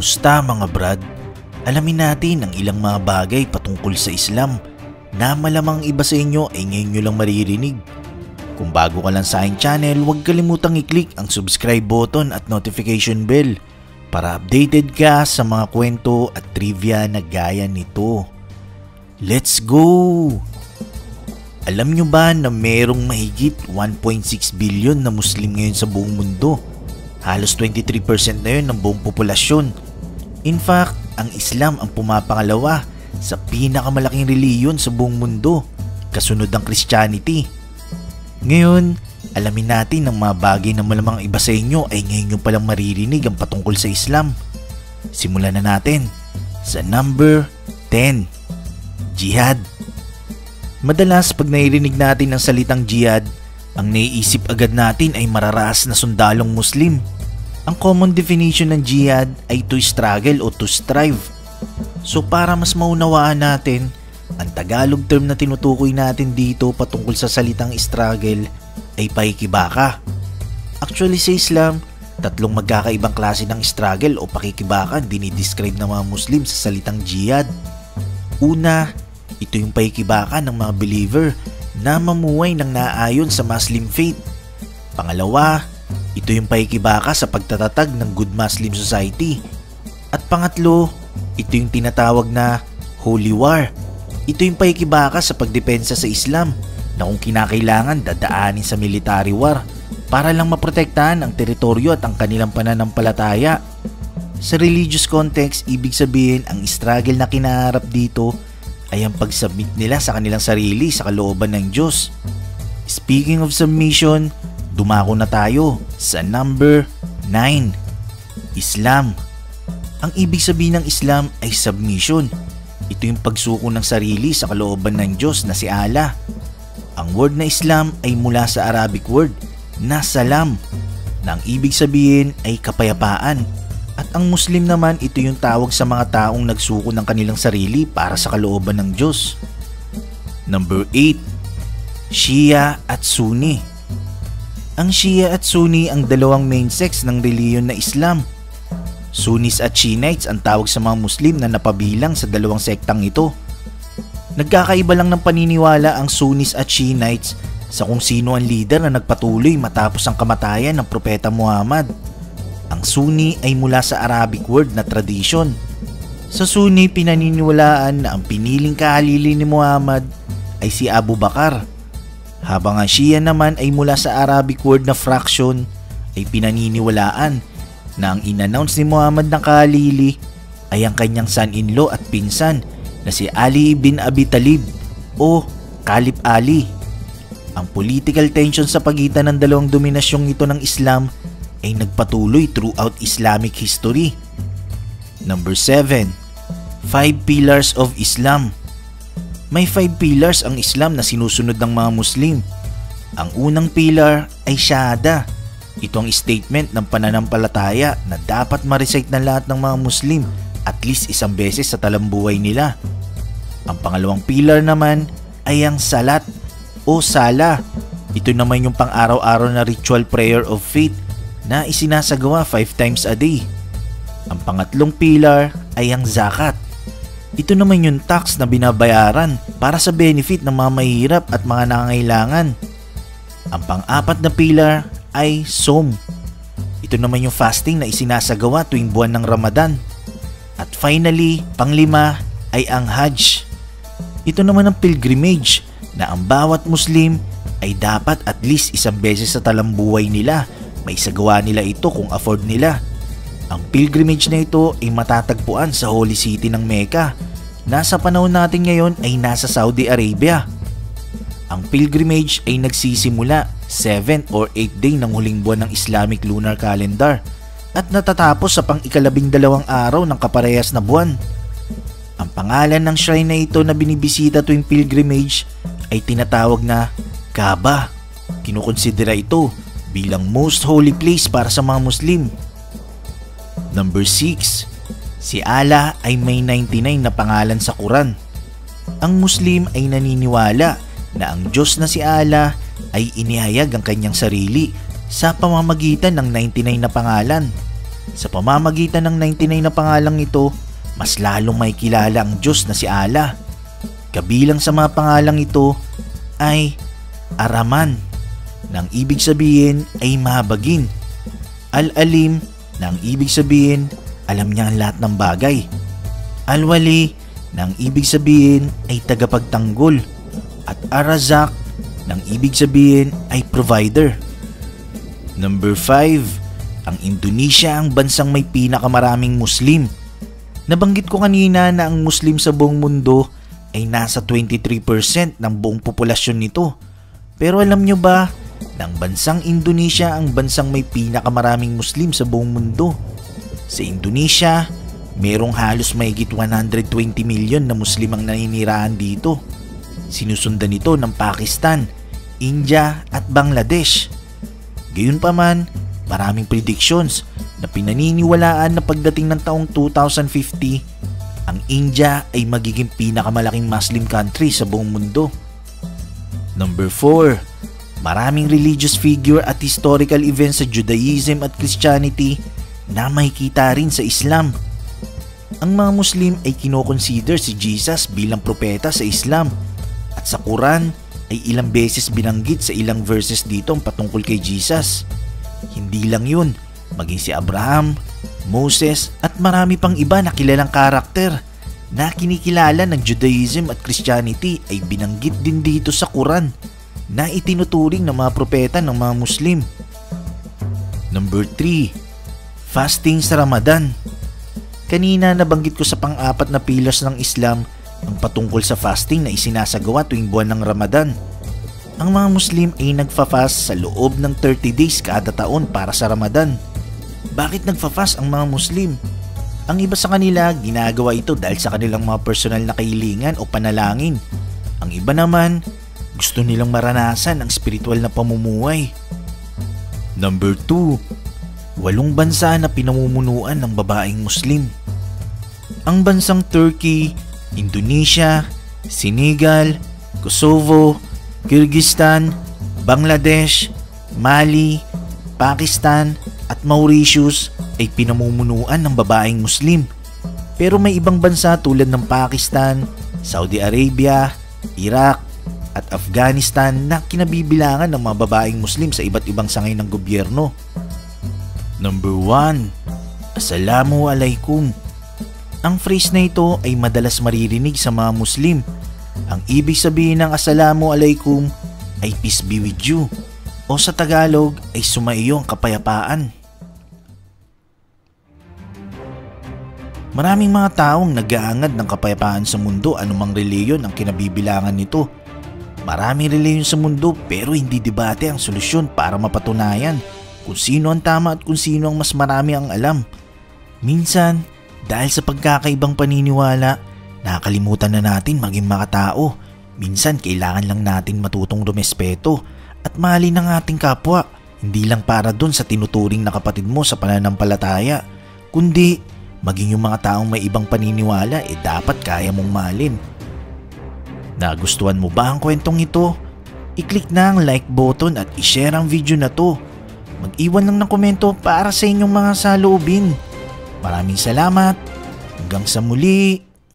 Kamusta mga brad? Alamin natin ang ilang mga bagay patungkol sa Islam na malamang iba sa inyo ay ngayon nyo lang maririnig. Kung bago ka lang sa aking channel, huwag kalimutang i-click ang subscribe button at notification bell para updated ka sa mga kwento at trivia na gaya nito. Let's go! Alam nyo ba na mayroong mahigit 1.6 billion na Muslim ngayon sa buong mundo? Halos 23% na yun ng buong populasyon. In fact, ang Islam ang pumapangalawa sa pinakamalaking reliyon sa buong mundo, kasunod ng Christianity. Ngayon, alamin natin ang mga bagay na malamang iba sa inyo ay ngayon nyo palang maririnig ang patungkol sa Islam. Simulan na natin sa number 10, Jihad. Madalas pag naririnig natin ang salitang jihad, ang naiisip agad natin ay mararaas na sundalong Muslim. Ang common definition ng jihad ay to struggle o to strive. So para mas maunawaan natin, ang Tagalog term na tinutukoy natin dito patungkol sa salitang struggle ay pakikibaka. Actually sa Islam, tatlong magkakaibang klase ng struggle o pakikibakan dinidescribe ng mga Muslim sa salitang jihad. Una, ito yung pakikibakan ng mga believer na mamuhay ng naayon sa Muslim faith. Pangalawa, ito yung pakikibaka sa pagtatatag ng good Muslim society. At pangatlo, ito yung tinatawag na Holy War. Ito yung pakikibaka sa pagdepensa sa Islam na kung kinakailangan dadaanin sa military war para lang maprotektahan ang teritoryo at ang kanilang pananampalataya. Sa religious context, ibig sabihin ang struggle na kinaharap dito ay ang pagsubmit nila sa kanilang sarili sa kalooban ng Diyos. Speaking of submission, dumako na tayo sa number 9, Islam. Ang ibig sabihin ng Islam ay submission. Ito yung pagsuko ng sarili sa kalooban ng Diyos na si Allah. Ang word na Islam ay mula sa Arabic word na salam, na ang ibig sabihin ay kapayapaan. At ang Muslim naman, ito yung tawag sa mga taong nagsuko ng kanilang sarili para sa kalooban ng Diyos. Number 8, Shia at Sunni. Ang Shia at Sunni ang dalawang main sects ng reliyon na Islam. Sunnis at Shiites ang tawag sa mga Muslim na napabilang sa dalawang sektang ito. Nagkakaiba lang ng paniniwala ang Sunnis at Shiites sa kung sino ang leader na nagpatuloy matapos ang kamatayan ng Propeta Muhammad. Ang Sunni ay mula sa Arabic word na tradition. Sa Sunni, pinaniniwalaan na ang piniling kahalili ni Muhammad ay si Abu Bakar. Habang ang Shia naman ay mula sa Arabic word na fraction, ay pinaniniwalaan na ang in-announce ni Muhammad na kahalili ay ang kanyang son-in-law at pinsan na si Ali bin Abi Talib o Kalip Ali. Ang political tension sa pagitan ng dalawang dominasyong ito ng Islam ay nagpatuloy throughout Islamic history. Number 7, 5 Pillars of Islam. May 5 pillars ang Islam na sinusunod ng mga Muslim. Ang unang pillar ay Shahada. Ito ang statement ng pananampalataya na dapat ma-recite ng lahat ng mga Muslim at least isang beses sa talambuhay nila. Ang pangalawang pillar naman ay ang Salat o Sala. Ito naman yung pang-araw-araw na ritual prayer of faith na isinasagawa 5 times a day. Ang pangatlong pillar ay ang Zakat. Ito naman yung tax na binabayaran para sa benefit ng mga mahihirap at mga nangangailangan. Ang pang-apat na pillar ay Som. Ito naman yung fasting na isinasagawa tuwing buwan ng Ramadan. At finally, pang-lima ay ang Hajj. Ito naman ang pilgrimage na ang bawat Muslim ay dapat at least isang beses sa talambuhay nila may isagawa nila ito kung afford nila. Ang pilgrimage na ito ay matatagpuan sa Holy City ng Mecca. Nasa panahon natin ngayon ay nasa Saudi Arabia. Ang pilgrimage ay nagsisimula 7 or 8 day ng huling buwan ng Islamic lunar calendar at natatapos sa pang-12 araw ng kaparehas na buwan. Ang pangalan ng shrine na ito na binibisita tuwing pilgrimage ay tinatawag na Kaaba. Kinukonsidera ito bilang most holy place para sa mga Muslim. Number 6, si Allah ay may 99 na pangalan sa Quran. Ang Muslim ay naniniwala na ang Diyos na si Allah ay inihayag ang kanyang sarili sa pamamagitan ng 99 na pangalan. Sa pamamagitan ng 99 na pangalang ito, mas lalong may kilala ang Diyos na si Allah. Kabilang sa mga pangalang ito ay Ar-Rahman, nang ibig sabihin ay mahabagin. Al-Alim, nang ibig sabihin alam niya ang lahat ng bagay. Al-Wali, nang ibig sabihin ay tagapagtanggol. At Ar-Razzaq, nang ibig sabihin ay provider. Number 5, ang Indonesia ang bansang may pinakamaraming Muslim. Nabanggit ko kanina na ang Muslim sa buong mundo ay nasa 23% ng buong populasyon nito. Pero alam nyo ba na ang bansang Indonesia ang bansang may pinakamaraming Muslim sa buong mundo? Sa Indonesia, merong halos mahigit 120 million na Muslim ang naninirahan dito. Sinusundan ito ng Pakistan, India at Bangladesh. Gayunpaman, maraming predictions na pinaniniwalaan na pagdating ng taong 2050, ang India ay magiging pinakamalaking Muslim country sa buong mundo. Number 4, maraming religious figure at historical events sa Judaism at Christianity na makikita rin sa Islam. Ang mga Muslim ay kinoconsider si Jesus bilang propeta sa Islam at sa Quran ay ilang beses binanggit sa ilang verses dito ang patungkol kay Jesus. Hindi lang yun, maging si Abraham, Moses at marami pang iba na kilalang karakter na kinikilala ng Judaism at Christianity ay binanggit din dito sa Quran na itinuturing ng mga propeta ng mga Muslim. Number 3, fasting sa Ramadan. Kanina nabanggit ko sa pang-apat na pillars ng Islam ang patungkol sa fasting na isinasagawa tuwing buwan ng Ramadan. Ang mga Muslim ay nagfa-fast sa loob ng 30 days kada taon para sa Ramadan. Bakit nagfa-fast ang mga Muslim? Ang iba sa kanila ginagawa ito dahil sa kanilang mga personal na kahilingan o panalangin. Ang iba naman gusto nilang maranasan ang spiritual na pamumuhay. Number 2, 8 bansa na pinamumunuan ng babaeng Muslim. Ang bansang Turkey, Indonesia, Senegal, Kosovo, Kyrgyzstan, Bangladesh, Mali, Pakistan at Mauritius ay pinamumunuan ng babaeng Muslim. Pero may ibang bansa tulad ng Pakistan, Saudi Arabia, Iraq at Afghanistan na kinabibilangan ng mga babaeng Muslim sa iba't ibang sangay ng gobyerno. Number 1, Assalamualaikum. Ang phrase na ito ay madalas maririnig sa mga Muslim. Ang ibig sabihin ng Assalamualaikum ay peace be with you o sa Tagalog ay sumaiyo ang kapayapaan. Maraming mga taong nag-aangad ng kapayapaan sa mundo anumang reliyon ang kinabibilangan nito. Maraming reliyon sa mundo pero hindi debate ang solusyon para mapatunayan kung sino ang tama at kung sino ang mas marami ang alam. Minsan, dahil sa pagkakaibang paniniwala, nakakalimutan na natin maging makatao. Minsan kailangan lang natin matutong rumespeto at mahalin ang ating kapwa. Hindi lang para dun sa tinuturing na kapatid mo sa pananampalataya, kundi maging yung mga taong may ibang paniniwala dapat kaya mong mahalin. Nagustuhan mo ba ang kwentong ito? I-click na ang like button at i-share ang video na to. Mag-iwan lang ng komento para sa inyong mga saloobin. Maraming salamat. Hanggang sa muli.